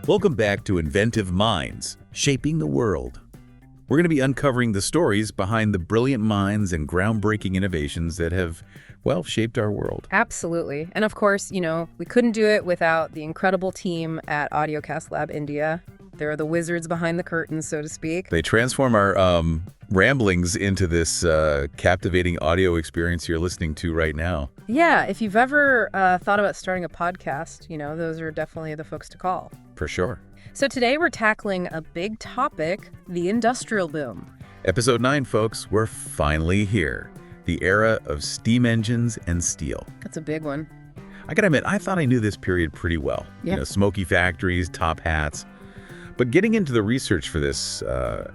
Welcome back to Inventive Minds, Shaping the World. We're going to be uncovering the stories behind the brilliant minds and groundbreaking innovations that have, well, shaped our world. Absolutely. And of course, we couldn't do it without the incredible team at Audiocast Lab India. They're the wizards behind the curtain, so to speak. They transform our ramblings into this captivating audio experience you're listening to right now. Yeah, if you've ever thought about starting a podcast, those are definitely the folks to call. For sure. So today we're tackling a big topic, the industrial boom. Episode 9, folks, we're finally here. The era of steam engines and steel. That's a big one. I gotta admit, I thought I knew this period pretty well. Yeah. Smoky factories, top hats. But getting into the research for this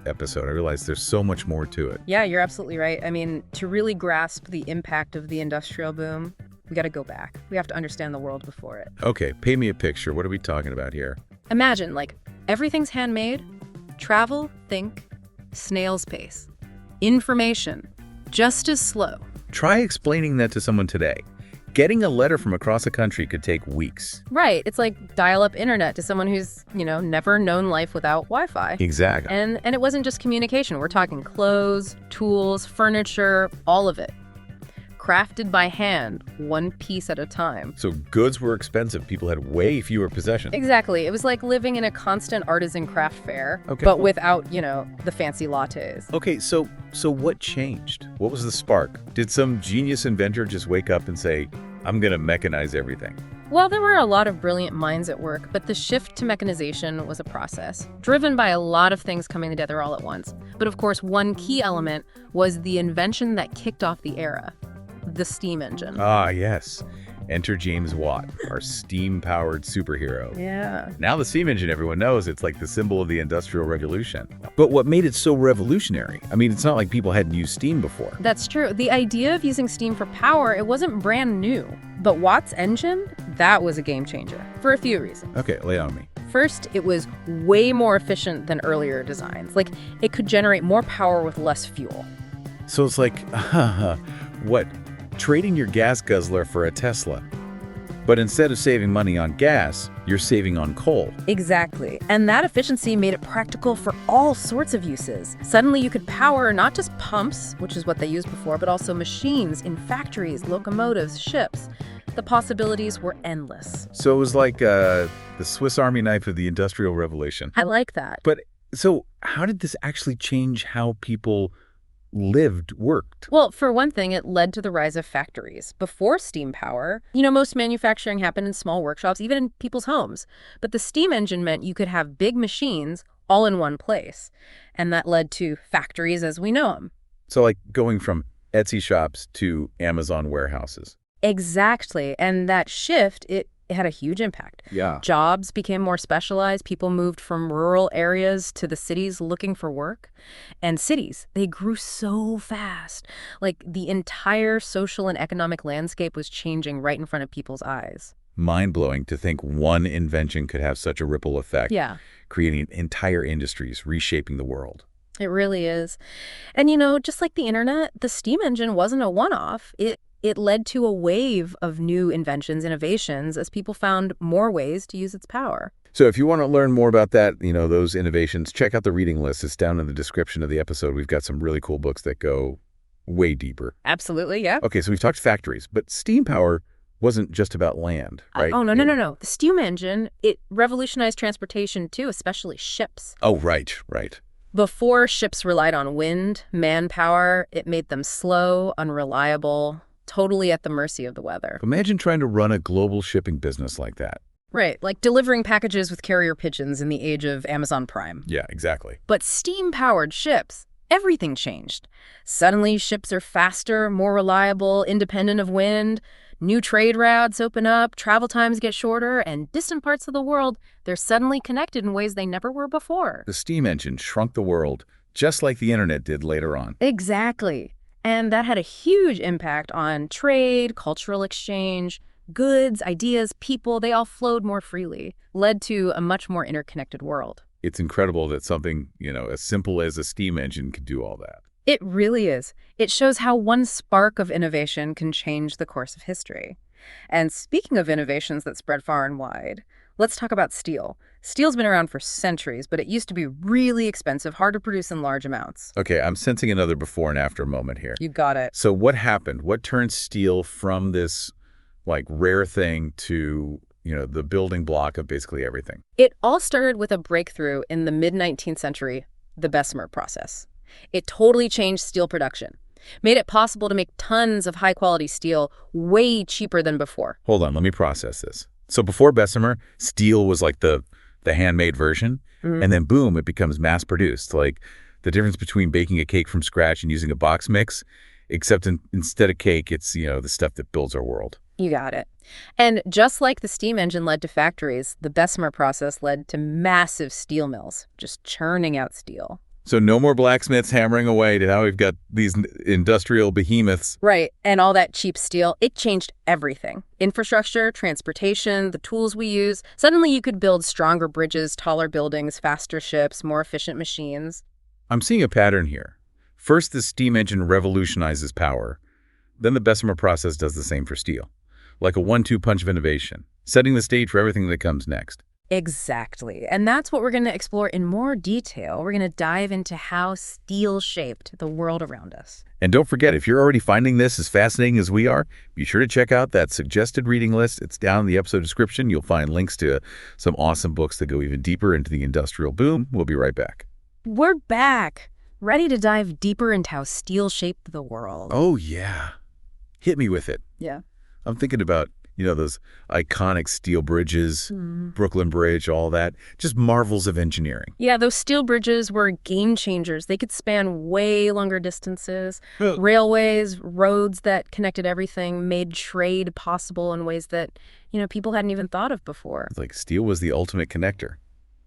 episode, I realized there's so much more to it. Yeah, you're absolutely right. I mean, to really grasp the impact of the industrial boom, we got to go back. We have to understand the world before it. Okay, paint me a picture. What are we talking about here? Imagine, everything's handmade. Travel, think, snail's pace. Information, just as slow. Try explaining that to someone today. Getting a letter from across the country could take weeks. Right. It's like dial-up internet to someone who's, never known life without Wi-Fi. Exactly. And it wasn't just communication. We're talking clothes, tools, furniture, all of it. Crafted by hand, one piece at a time. So goods were expensive. People had way fewer possessions. Exactly. It was like living in a constant artisan craft fair, Okay. but without, the fancy lattes. Okay, so what changed? What was the spark? Did some genius inventor just wake up and say, I'm going to mechanize everything? Well, there were a lot of brilliant minds at work, but the shift to mechanization was a process, driven by a lot of things coming together all at once. But of course, one key element was the invention that kicked off the era. The steam engine. Ah, yes. Enter James Watt, our steam-powered superhero. Yeah. Now the steam engine, everyone knows, it's like the symbol of the Industrial Revolution. But what made it so revolutionary? I mean, it's not like people hadn't used steam before. That's true. The idea of using steam for power, it wasn't brand new. But Watt's engine, that was a game changer for a few reasons. Okay, lay it on me. First, it was way more efficient than earlier designs. It could generate more power with less fuel. So it's like, what? Trading your gas guzzler for a Tesla. But instead of saving money on gas, you're saving on coal. Exactly. And that efficiency made it practical for all sorts of uses. Suddenly you could power not just pumps, which is what they used before, but also machines in factories, locomotives, ships. The possibilities were endless. So it was like the Swiss Army knife of the Industrial Revolution. I like that. But so how did this actually change how people worked? Well, for one thing, it led to the rise of factories. Before steam power, most manufacturing happened in small workshops, even in people's homes. But the steam engine meant you could have big machines all in one place. And that led to factories as we know them. So like going from Etsy shops to Amazon warehouses. Exactly. And that shift, it had a huge impact. Yeah. Jobs became more specialized. People moved from rural areas to the cities looking for work. And cities, they grew so fast. The entire social and economic landscape was changing right in front of people's eyes. Mind-blowing to think one invention could have such a ripple effect. Yeah. Creating entire industries, reshaping the world. It really is. And just like the internet, the steam engine wasn't a one-off. It led to a wave of new inventions, innovations, as people found more ways to use its power. So if you want to learn more about that, those innovations, check out the reading list. It's down in the description of the episode. We've got some really cool books that go way deeper. Absolutely, yeah. Okay, so we've talked factories, but steam power wasn't just about land, right? Oh, no. The steam engine, it revolutionized transportation too, especially ships. Oh, right. Before, ships relied on wind, manpower. It made them slow, unreliable, totally at the mercy of the weather. Imagine trying to run a global shipping business like that. Right, like delivering packages with carrier pigeons in the age of Amazon Prime. Yeah, exactly. But steam-powered ships, everything changed. Suddenly, ships are faster, more reliable, independent of wind. New trade routes open up, travel times get shorter, and distant parts of the world, they're suddenly connected in ways they never were before. The steam engine shrunk the world, just like the internet did later on. Exactly. And that had a huge impact on trade, cultural exchange, goods, ideas, people. They all flowed more freely, led to a much more interconnected world. It's incredible that something, as simple as a steam engine could do all that. It really is. It shows how one spark of innovation can change the course of history. And speaking of innovations that spread far and wide, let's talk about steel. Steel's been around for centuries, but it used to be really expensive, hard to produce in large amounts. Okay, I'm sensing another before and after moment here. You got it. So what happened? What turned steel from this, like, rare thing to, the building block of basically everything? It all started with a breakthrough in the mid-19th century, the Bessemer process. It totally changed steel production, made it possible to make tons of high-quality steel way cheaper than before. Hold on, let me process this. So before Bessemer, steel was like the handmade version, and then boom, it becomes mass-produced. Like the difference between baking a cake from scratch and using a box mix, except instead of cake, it's, the stuff that builds our world. You got it. And just like the steam engine led to factories, the Bessemer process led to massive steel mills, just churning out steel. So no more blacksmiths hammering away. Now we've got these industrial behemoths. Right, and all that cheap steel, it changed everything. Infrastructure, transportation, the tools we use. Suddenly you could build stronger bridges, taller buildings, faster ships, more efficient machines. I'm seeing a pattern here. First, the steam engine revolutionizes power. Then the Bessemer process does the same for steel. Like a 1-2 punch of innovation, setting the stage for everything that comes next. Exactly. And that's what we're going to explore in more detail. We're going to dive into how steel shaped the world around us. And don't forget, if you're already finding this as fascinating as we are, be sure to check out that suggested reading list. It's down in the episode description. You'll find links to some awesome books that go even deeper into the industrial boom. We'll be right back. We're back, ready to dive deeper into how steel shaped the world. Oh, yeah. Hit me with it. Yeah. I'm thinking about, those iconic steel bridges, Brooklyn Bridge, all that. Just marvels of engineering. Yeah, those steel bridges were game changers. They could span way longer distances. Railways, roads that connected everything, made trade possible in ways that, people hadn't even thought of before. It's like steel was the ultimate connector,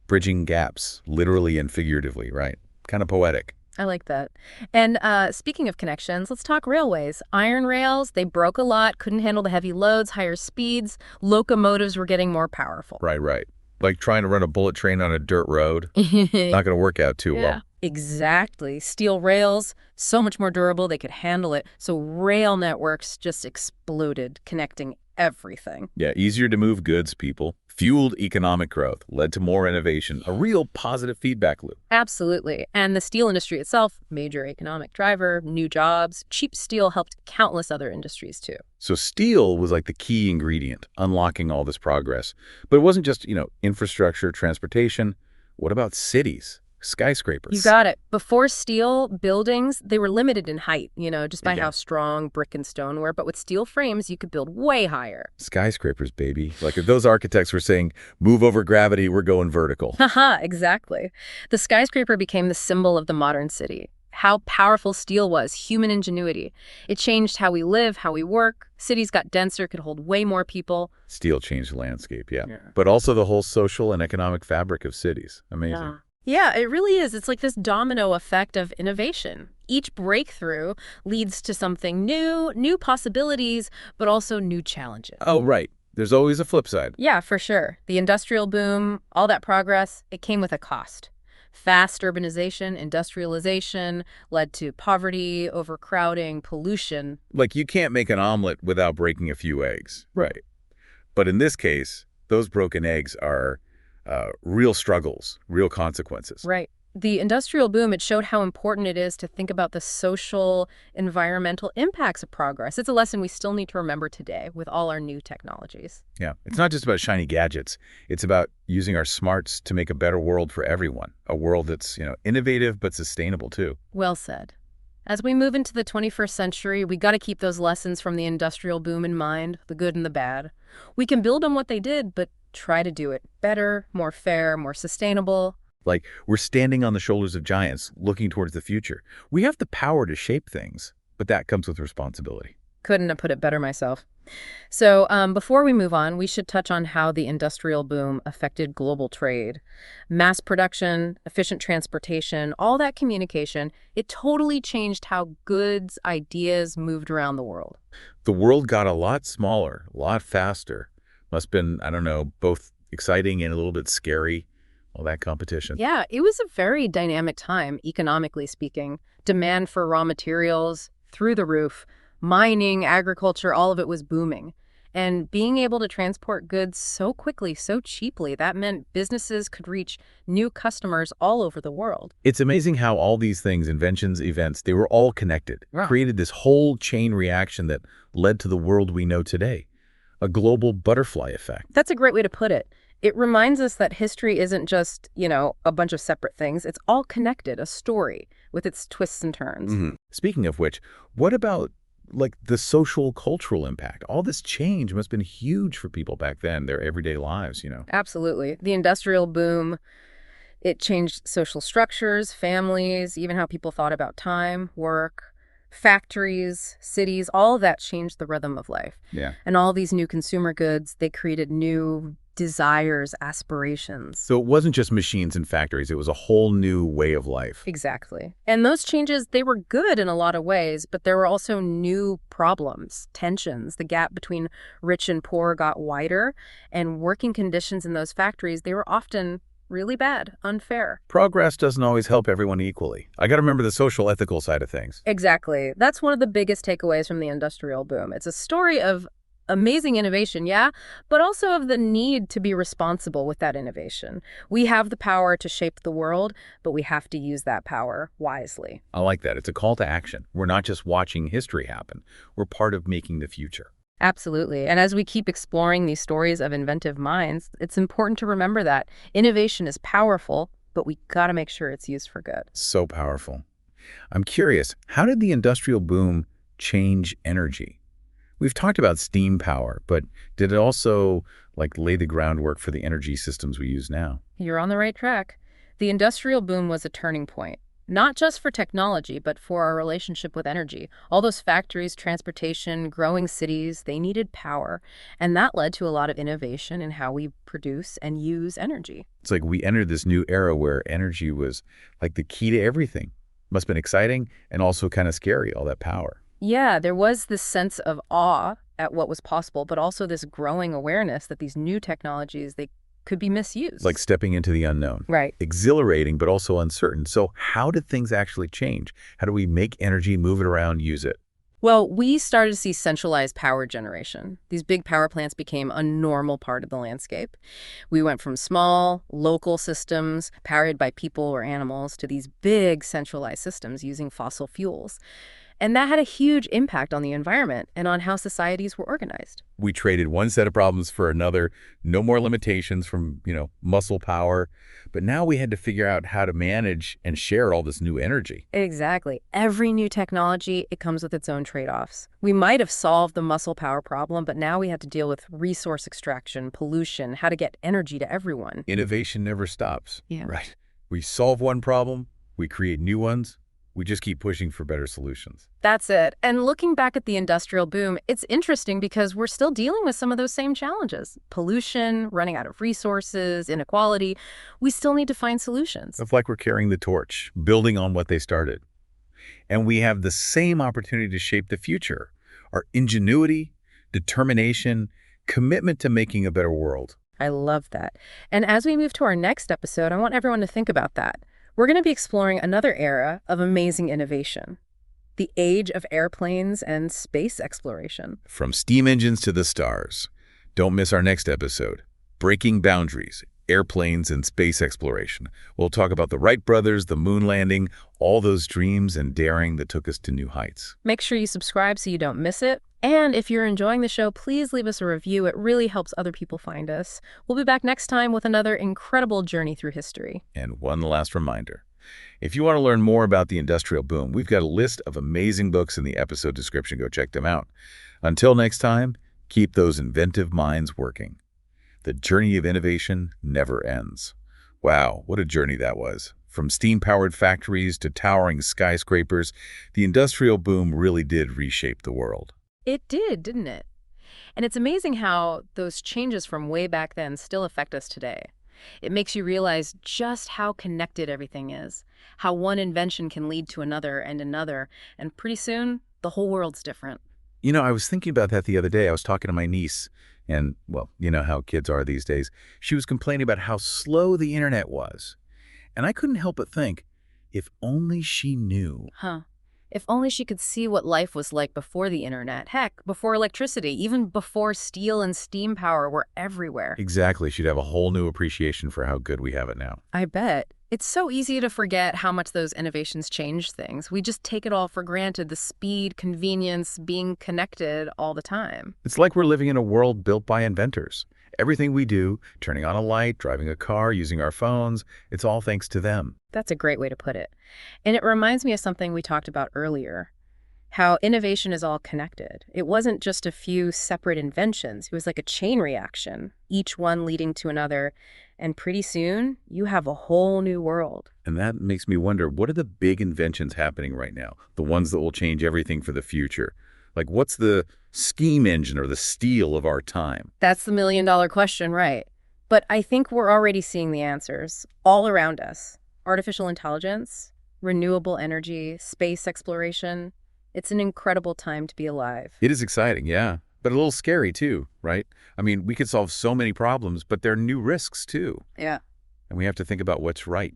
bridging gaps, literally and figuratively, right? Kind of poetic. I like that. And speaking of connections, let's talk railways. Iron rails, they broke a lot, couldn't handle the heavy loads, higher speeds. Locomotives were getting more powerful. Right. Like trying to run a bullet train on a dirt road. Not going to work out too well. Exactly. Steel rails, so much more durable, they could handle it. So rail networks just exploded, connecting everything. Yeah, easier to move goods, people. Fueled economic growth, led to more innovation, a real positive feedback loop. Absolutely. And the steel industry itself, major economic driver, new jobs. Cheap steel helped countless other industries too. So steel was like the key ingredient, unlocking all this progress. But it wasn't just, infrastructure, transportation. What about cities? Skyscrapers. You got it. Before steel, buildings, they were limited in height, just by how strong brick and stone were. But with steel frames, you could build way higher. Skyscrapers, baby. Like if those architects were saying, move over gravity, we're going vertical. Haha, exactly. The skyscraper became the symbol of the modern city. How powerful steel was, human ingenuity. It changed how we live, how we work. Cities got denser, could hold way more people. Steel changed the landscape, yeah. But also the whole social and economic fabric of cities. Amazing. Yeah, it really is. It's like this domino effect of innovation. Each breakthrough leads to something new possibilities, but also new challenges. Oh, right. There's always a flip side. Yeah, for sure. The industrial boom, all that progress, it came with a cost. Fast urbanization, industrialization led to poverty, overcrowding, pollution. Like you can't make an omelet without breaking a few eggs. Right. But in this case, those broken eggs are real struggles, real consequences. Right. The industrial boom, it showed how important it is to think about the social, environmental impacts of progress. It's a lesson we still need to remember today with all our new technologies. Yeah. It's not just about shiny gadgets. It's about using our smarts to make a better world for everyone. A world that's, innovative but sustainable too. Well said. As we move into the 21st century, we got to keep those lessons from the industrial boom in mind, the good and the bad. We can build on what they did, but try to do it better, more fair, more sustainable. Like we're standing on the shoulders of giants, looking towards the future. We have the power to shape things, but that comes with responsibility. Couldn't have put it better myself. So before we move on, we should touch on how the industrial boom affected global trade. Mass production, efficient transportation, all that communication, it totally changed how goods, ideas moved around the world. The world got a lot smaller, a lot faster. Must have been, I don't know, both exciting and a little bit scary, all that competition. Yeah, it was a very dynamic time, economically speaking. Demand for raw materials through the roof, mining, agriculture, all of it was booming. And being able to transport goods so quickly, so cheaply, that meant businesses could reach new customers all over the world. It's amazing how all these things, inventions, events, they were all connected, Wow. created this whole chain reaction that led to the world we know today, a global butterfly effect. That's a great way to put it. It reminds us that history isn't just, a bunch of separate things. It's all connected, a story with its twists and turns. Speaking of which, what about like the social cultural impact? All this change must have been huge for people back then, their everyday lives. Absolutely. The industrial boom, it changed social structures, families, even how people thought about time, work, factories, cities, all of that changed the rhythm of life. Yeah. And all these new consumer goods, they created new desires, aspirations. So it wasn't just machines and factories, it was a whole new way of life. Exactly. And those changes, they were good in a lot of ways, but there were also new problems, tensions. The gap between rich and poor got wider, and working conditions in those factories, they were often really bad, unfair. Progress doesn't always help everyone equally. I got to remember the social ethical side of things. Exactly. That's one of the biggest takeaways from the industrial boom. It's a story of amazing innovation, yeah, but also of the need to be responsible with that innovation. We have the power to shape the world, but we have to use that power wisely. I like that. It's a call to action. We're not just watching history happen. We're part of making the future. Absolutely. And as we keep exploring these stories of inventive minds, it's important to remember that innovation is powerful, but we got to make sure it's used for good. So powerful. I'm curious, how did the industrial boom change energy? We've talked about steam power, but did it also lay the groundwork for the energy systems we use now? You're on the right track. The industrial boom was a turning point, not just for technology, but for our relationship with energy. All those factories, transportation, growing cities, they needed power. And that led to a lot of innovation in how we produce and use energy. It's like we entered this new era where energy was like the key to everything. Must have been exciting and also kind of scary, all that power. Yeah, there was this sense of awe at what was possible, but also this growing awareness that these new technologies, they could be misused. Like stepping into the unknown. Right. Exhilarating, but also uncertain. So how did things actually change? How do we make energy, move it around, use it? Well, we started to see centralized power generation. These big power plants became a normal part of the landscape. We went from small, local systems powered by people or animals to these big centralized systems using fossil fuels. And that had a huge impact on the environment and on how societies were organized. We traded one set of problems for another, no more limitations from, muscle power. But now we had to figure out how to manage and share all this new energy. Exactly. Every new technology, it comes with its own trade-offs. We might have solved the muscle power problem, but now we had to deal with resource extraction, pollution, how to get energy to everyone. Innovation never stops. Yeah. Right. We solve one problem, we create new ones. We just keep pushing for better solutions. That's it. And looking back at the industrial boom, it's interesting because we're still dealing with some of those same challenges. Pollution, running out of resources, inequality. We still need to find solutions. It's like we're carrying the torch, building on what they started. And we have the same opportunity to shape the future. Our ingenuity, determination, commitment to making a better world. I love that. And as we move to our next episode, I want everyone to think about that. We're going to be exploring another era of amazing innovation, the age of airplanes and space exploration. From steam engines to the stars. Don't miss our next episode, Breaking Boundaries, Airplanes and Space Exploration. We'll talk about the Wright brothers, the moon landing, all those dreams and daring that took us to new heights. Make sure you subscribe so you don't miss it. And if you're enjoying the show, please leave us a review. It really helps other people find us. We'll be back next time with another incredible journey through history. And one last reminder. If you want to learn more about the industrial boom, we've got a list of amazing books in the episode description. Go check them out. Until next time, keep those inventive minds working. The journey of innovation never ends. Wow, what a journey that was. From steam-powered factories to towering skyscrapers, the industrial boom really did reshape the world. It did, didn't it? And it's amazing how those changes from way back then still affect us today. It makes you realize just how connected everything is, how one invention can lead to another, and pretty soon, the whole world's different. I was thinking about that the other day. I was talking to my niece, and, well, you know how kids are these days. She was complaining about how slow the internet was. And I couldn't help but think, If only she knew. Huh. If only she could see what life was like before the internet, heck, before electricity, even before steel and steam power were everywhere. Exactly. She'd have a whole new appreciation for how good we have it now. I bet. It's so easy to forget how much those innovations changed things. We just take it all for granted, the speed, convenience, being connected all the time. It's like we're living in a world built by inventors. Everything we do, turning on a light, driving a car, using our phones, it's all thanks to them. That's a great way to put it. And it reminds me of something we talked about earlier, how innovation is all connected. It wasn't just a few separate inventions. It was like a chain reaction, each one leading to another. And pretty soon, you have a whole new world. And that makes me wonder, what are the big inventions happening right now? The ones that will change everything for the future? Like, what's the steam engine or the steel of our time? That's the million-dollar question, right? But I think we're already seeing the answers all around us. Artificial intelligence, renewable energy, space exploration. It's an incredible time to be alive. It is exciting, yeah, but a little scary too, right? I mean, we could solve so many problems, but there are new risks too. Yeah. And we have to think about what's right,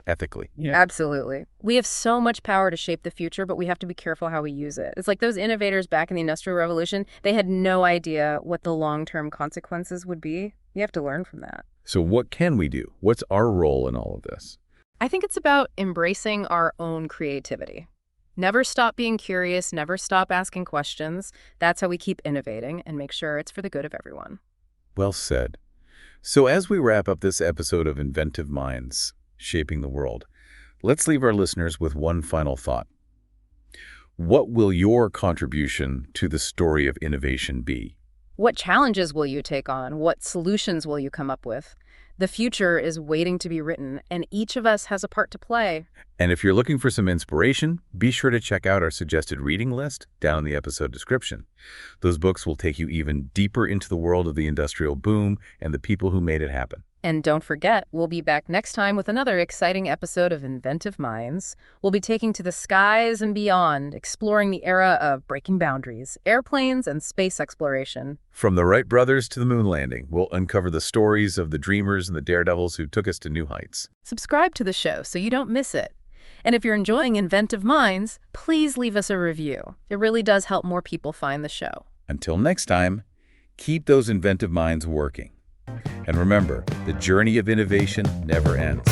ethically. Yeah. Absolutely. We have so much power to shape the future, but we have to be careful how we use it. It's like those innovators back in the Industrial Revolution, they had no idea what the long-term consequences would be. You have to learn from that. So what can we do? What's our role in all of this? I think it's about embracing our own creativity. Never stop being curious, never stop asking questions. That's how we keep innovating and make sure it's for the good of everyone. Well said. So as we wrap up this episode of Inventive Minds, Shaping the World, let's leave our listeners with one final thought. What will your contribution to the story of innovation be? What challenges will you take on? What solutions will you come up with? The future is waiting to be written, and each of us has a part to play. And if you're looking for some inspiration, be sure to check out our suggested reading list down in the episode description. Those books will take you even deeper into the world of the industrial boom and the people who made it happen. And don't forget, we'll be back next time with another exciting episode of Inventive Minds. We'll be taking to the skies and beyond, exploring the era of breaking boundaries, airplanes, and space exploration. From the Wright brothers to the moon landing, we'll uncover the stories of the dreamers and the daredevils who took us to new heights. Subscribe to the show so you don't miss it. And if you're enjoying Inventive Minds, please leave us a review. It really does help more people find the show. Until next time, keep those inventive minds working. And remember, the journey of innovation never ends.